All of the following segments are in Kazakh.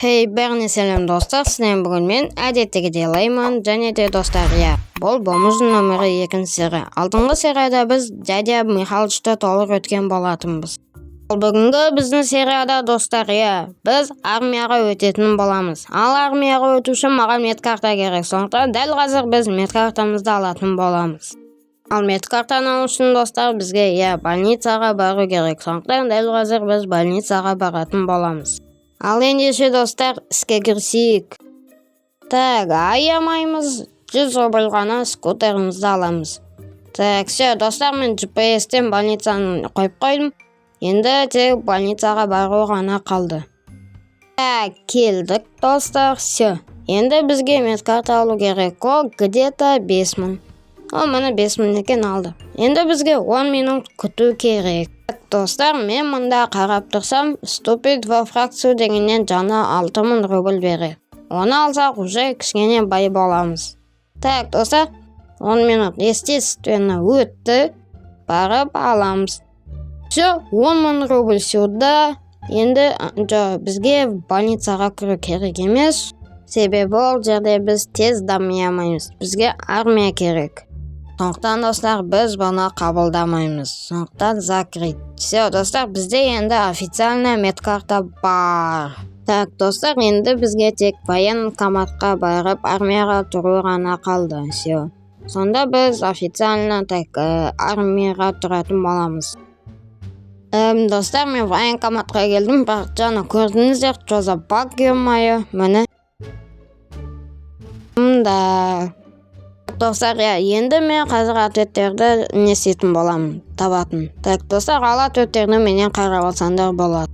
Hey, бәріне сәлем достар, сізден бүгін мен әдеттегідей Лайман және де достар, бұл болмыздың нөмірі 2 серия. Алдыңғы серияда біз дядя Михалычты толық өткен болатынбыз. Бүгінгі біздің серияда достар, біз армияға өтетін боламыз. Ал армияға өту үшін маған медкарта керек, сондықтан дәл қазір біз медкартамызды алатын боламыз. Ал медкартаны алу үшін достар, бізге больницаға бару керек, сондықтан дәл қазір біз больницаға баратын боламыз. Ал ендеше достар, іске кірісейік. Аямаймыз, 100 рубль ғана скутерімізді аламыз. Все, достар, мен GPS-тен больницаны қойып қойдым. Енді тек больницаға бару ғана қалды. Келдік достар, все. Енді бізге медкарта алу керек, ол где-то 5000. Ол мені 5000 екен алды. Енді бізге 10 минут күту керек. Достар, мен мұнда қарап тұрсам, ступид во фракцию дегеннен жаңа 6000 рубль береді. Оны алсақ, уже кішкене бай боламыз. Достар, 10 минут естественно өтті, барып аламыз. Все, 10 000 рубль сюда. Енді бізге больницаға кіру керек емес, себебі ол жерде біз тез дами алмаймыз. Бізге армия керек. Сондықтан достар, біз бұны қабылдамаймыз. Сондықтан закрыть. Все, достар, бізде енді официальный медкарта бар. Достар, енді бізге тек военкоматқа барып армияға тұру ғана қалды. Все. Сонда біз официально армияға тұратын боламыз. Достар, мен военкоматқа келдім, бірақ жаңа көрдіңіздер, жоза бак ё-моё, міне. Достар, енді мен қазір ответтерді не істейтін боламын, табатын. Достар, ал ответтерді менен қарап алсаңдар болады.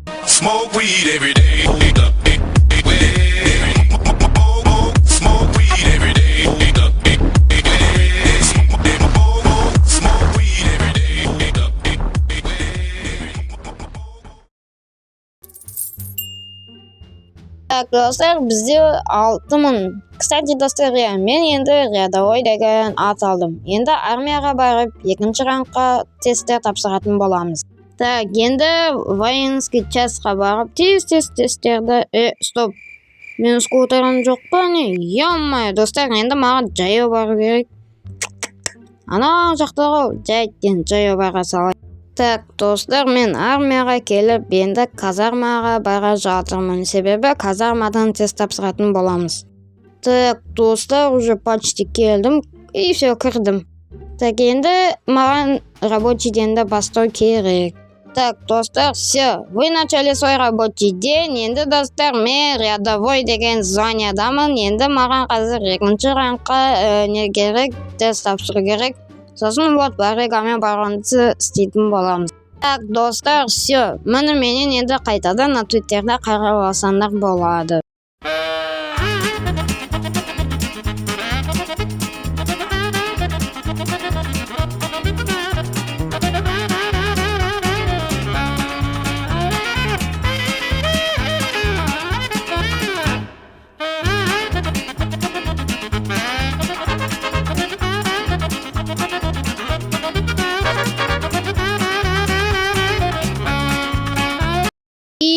Достар, бізде 6000. Кстати, достар, мен енді рядовой деген ат алдым. Енді армияға барып, екінші рангқа тесттер тапсыратын боламыз. Енді воинский частқа барып, тесттерді... Стоп, мен скутерім жоқ па не? Ё-моё, достар, енді маған жаяу бару керек. Ана жақтағы жайттен жаяу бара салайын. Достар, мен армияға келіп, енді казармаға бара жатырмын, себебі казармадан тест тапсыратын боламыз. Достар, уже почти келдім, и все, кірдім. Енді маған рабочий денді бастау керек. Достар, все, вы начали свой рабочий день, енді достар, мен рядовой деген званиядамын, енді маған қазір екінші рангқа не керек, тест тапсыру керек. Сосын барригамен барғанды істейтін боламыз. Достар, все, менен енді қайтадан ответтерді қарап алсаңдар болады.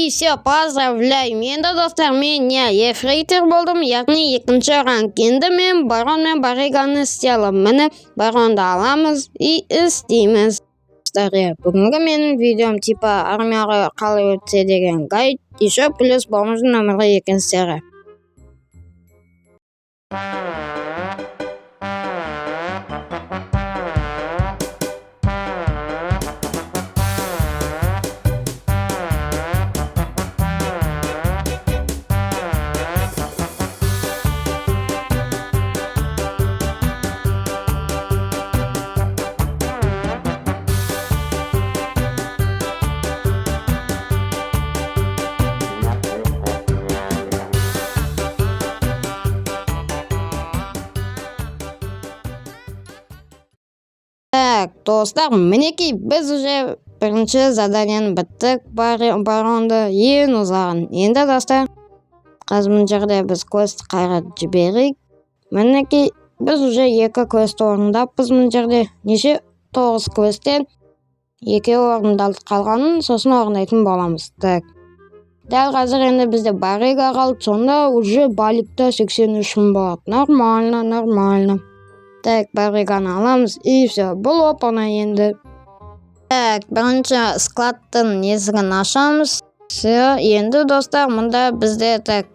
Все, поздравляю. Енді достар, мен ефрейтор болдым, яғни екінші ранг. Енді мен барон мен барриганы істелім. Мені баронды аламыз и істейміз. Бүгінгі менің видеом типа армияға қалай өтсе деген гайд, еще плюс болмыздың нөмірі 2 серия. Достар, мінекей, біз уже бірінші заданияны біттік, баронды ең ұзағын. Енді достар, қазір жерде біз квест қайрат жіберейік. Мінекей, біз уже 2 квест орындаппыз мұн жерде. Неше 9 квесттен 2 орындалды қалғанын, сосын орындайтын боламыз. Дәл қазір енді бізде баррига қалды, сонда уже баликта 83 мың болады. Нормально. Так, барриганы аламыз, и все, бұл опана енді. Так, бірінші складтың есігін ашамыз. Все, енді достар, мұнда бізде так,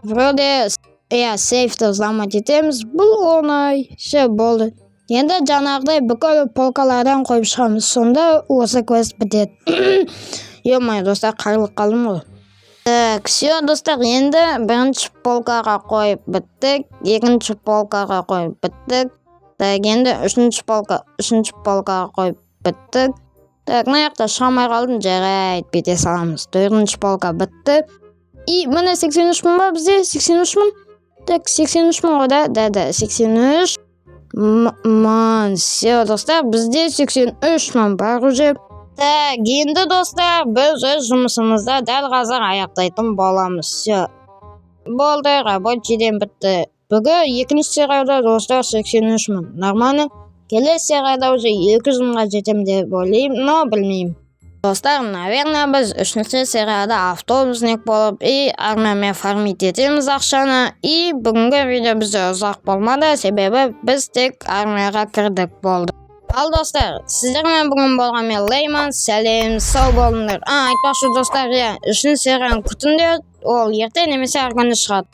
вроде сейфті взломать етеміз. Бұл оңай, все болды. Енді жаңағыдай бүкіл полкалардан қойып шығамыз, сонда осы квест бітеді. Ё-моё, достар, қайырлық қалдым ғой. Так, все, достар, енді бірінші полкаға қойып біттік, екінші полкаға қойып біттік. Так, енді үшінші полкаға қойып біттік. Так, мына жақта шығамай қалдым, жарайды, бете саламыз. Төртінші полка бітті. И міне 83 мың ба бізде? 83 мың? Так, 83 мың ғой да, 83 мың. Все, достар, бізде 83 мың бар уже. Так, енді достар, біз өз жұмысымызда дәл қазір аяқтайтын боламыз. Все. Болды, рабочийден бітті. Бүгін екінші серияда достар 83 мың. Нормально. Келесі серияда уже 200 мыңға жетем деп ойлаймын, но білмеймін. Достар, наверное, біз 3-ші серияда автобусник болып и армиямен фармить етеміз ақшаны. И бүгінгі видео бізде ұзақ болмады, себебі біз тек армияға кірдік болды. Ал достар, сіздермен бүгін болған мен Лейман, сәлем, сау болыңдар. Айтпақшы достар, 3-ші серияны күтіңдер, ол ертең немесе арғы күні шығады.